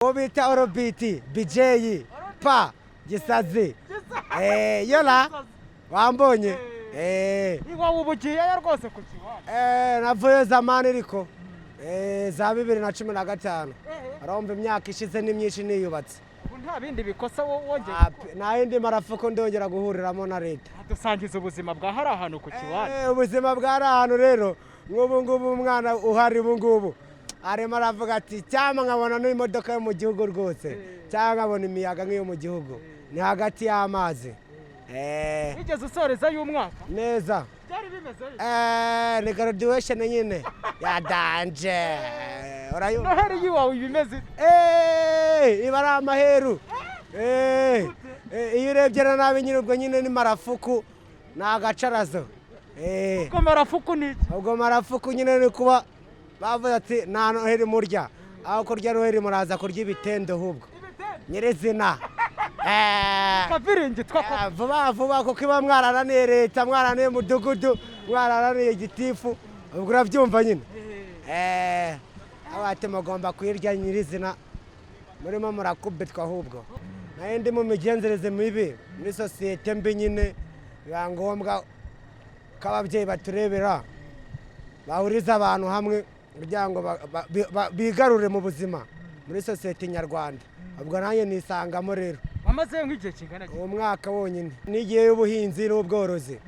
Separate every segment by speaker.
Speaker 1: Obita orobiti bijeyi pa gisazi yola wambonye
Speaker 2: Iwa ubugiye ya rwose ku kiwabo
Speaker 1: navuye zamani riko za 2015 aromba imyaka ishize n'imyinshi niyubatse
Speaker 2: ubu nta bindi bikosa wongeye
Speaker 1: nta yindi marafuko ndongera guhuriramo na leta
Speaker 2: dusangiza ubuzima bwa hari ahantu ku kiwabo
Speaker 1: ubuzima bwa ahantu rero ngubu ngubu umwana uhari ubu ngubu arimo aravuga ati cyangwa nkabona n'imodoka yo mu gihugu rwose cyangwa nkabona imiyaga nk'iyo mu gihugu ni hagati y'amazi
Speaker 2: wigeze usoreza y'umwaka
Speaker 1: neza
Speaker 2: byari bimeze
Speaker 1: ni graduation nyine ya danje
Speaker 2: Noheri iwawe ibimeze
Speaker 1: iba ari amaheru iyo urebye na nabi nyine ubwo nyine ni marafuku ni agacarazo
Speaker 2: ubwo marafuku ni iki
Speaker 1: ubwo marafuku nyine ni kuba bavuze ati nta Noheri murya aho kurya Noheri muraza kurya ibitendo ahubwo nyirizina
Speaker 2: kaviringi twako
Speaker 1: vuba vuba kuko iba mwararaniye leta mwararaniye umudugudu mwararaniye igitifu ubwo urabyumva nyine abate mugomba kuyirya nyirizina murimo murakubitwa ahubwo nayo ndi mu migenzereze mibi muri sosiyete mbi nyine biba ngombwa ko ababyeyi baturebera bahuriza abantu hamwe kugira ngo bigarure mu buzima muri sosiyete nyarwanda ubwo nanjye nisangamo rero
Speaker 2: wamaze nk'igihe kingana
Speaker 1: uwo mwaka wonyine n'igihe y'ubuhinzi n'ubworozi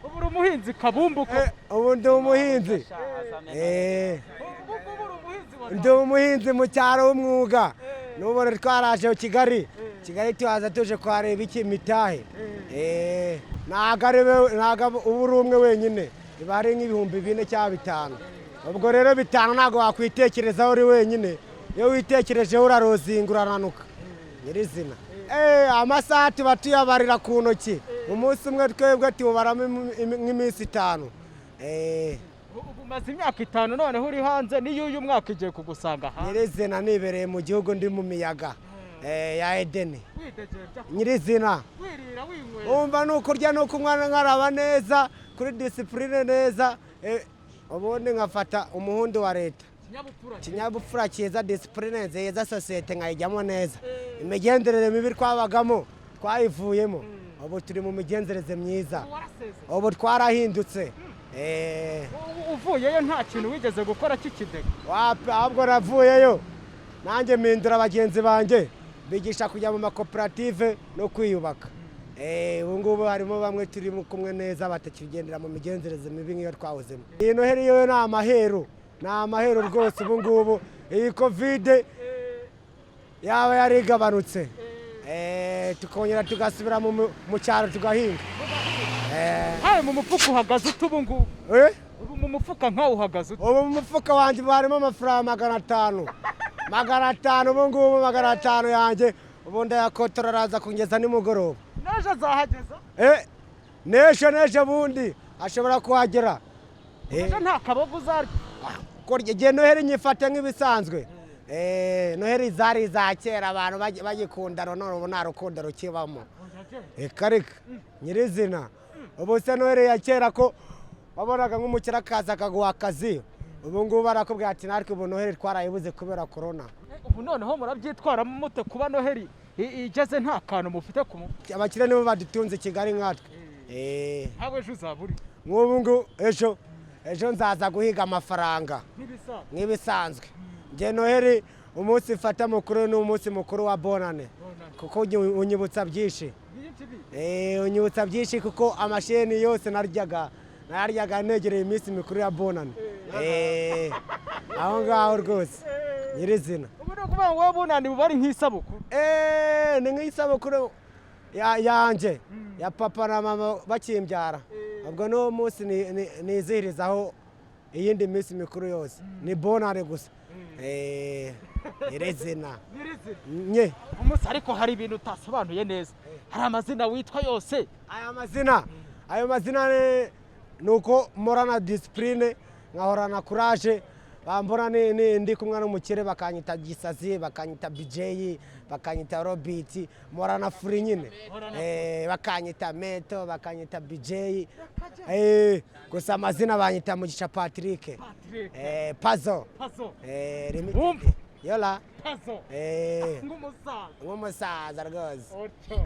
Speaker 2: ubu uri umuhinzi kabumbuka
Speaker 1: ubu ndi umuhinzi ndi umuhinzi mu cyaro w'umwuga n'ubu twaraje Kigali tuhaza tuje kuhareba iki mitahe ntabwo ubu uri umwe wenyine biba ari nk'ibihumbi 4 cyangwa 5 ubwo rero 5 ntabwo wakwitekerezaho uri wenyine iyo witekerejeho urarozinga urananuka nyirizina amasaha tuba tuyabarira ku ntoki umunsi umwe twebwe tubaramo nk'iminsi 5
Speaker 2: ubu umaze imyaka 5 noneho uri hanze niyo uyu mwaka igiye kugusanga hanze
Speaker 1: nyirizina nibereye mu gihugu ndi mu miyaga ya Edeni nyirizina
Speaker 2: wirira winywera
Speaker 1: umva nukurya no kunywa nkaraba neza kuri discipline neza ubundi nkafata umuhundi wa leta kinyabupfura cyiza discipline nziza sosiyete nkayijyamo neza imigenderere mibi twabagamo twayivuyemo ubu turi mu migenzereze myiza ubu twarahindutse
Speaker 2: uvuyeyo nta kintu wigeze gukora cy'ikidega
Speaker 1: wapi ahubwo navuyeyo nanjye mpindura abagenzi banjye bigisha kujya mu makoperative no kwiyubaka ubu ngubu harimo bamwe turi kumwe neza batakigendera mu migenzereze mibi nk'iyo twahozemo iyi Noheri yo ni amaheru rwose ubu ngubu iyi covid yaba yarigabanutse tukongera tugasubira mu cyaro tugahinga
Speaker 2: mu mufuka uhagaze utu ubu ngubu ubu mu mufuka nkawo uhagaze utu
Speaker 1: ubu mu mufuka wanjye harimo amafaranga 500 ubu ngubu 500 yanjye ubu ndayakotora araza kungeza nimugoroba
Speaker 2: neje azahageza
Speaker 1: neje bundi ashobora kuhagera
Speaker 2: nta kabogo uzarya
Speaker 1: kurya igihe Noheri nyifate nk'ibisanzwe Noheri zari za kera abantu bagikundana none ubu nta rukundo rukibamo karika nyirizina ubu se Noheri ya kera ko wabonaga nk'umukire akaza akaguha akazi ubu ngubu barakubwira ati natwe ubu Noheri twarayibuze kubera corona
Speaker 2: ubu noneho murabyitwaramo mute kuba Noheri igeze nta kantu mufite ku mutwe
Speaker 1: abakire nibo badutunze Kigali nkatwe
Speaker 2: ntabwo ejo uzaburi
Speaker 1: nk'ubu ngo ejo nzaza guhiga amafaranga nk'ibisanzwe njye Noheri umunsi mfata mukuru ni umunsi mukuru wa bonane kuko unyibutsa byinshi unyibutsa byinshi kuko amasheni yose naryaga negereye iminsi mikuru ya bonane aho ngaho rwose nyirizina
Speaker 2: ubu ni ukuvuga ngo wowe bonane buba ari nk'isabukuru
Speaker 1: ni nk'isabukuru yanjye ya papa na mama bakimbyara ubwo n'uwo munsi nizihirizaho iyindi minsi mikuru yose ni bonane gusa nyirizina nye
Speaker 2: umunsi ariko hari ibintu utasobanuye neza hari amazina witwa yose
Speaker 1: ayo mazina ni uko mporana discipline nkahorana courage bambona ndi kumwe n'umukire bakanyita gisazi bakanyita bijeyi bakanyita robiti mporana furi nyine bakanyita meto bakanyita bijeyi gusa amazina banyita Mugisha Patrick Pazo yola
Speaker 2: pazo
Speaker 1: eh
Speaker 2: nk'umusaza
Speaker 1: nk'umusaza rwose
Speaker 2: otyo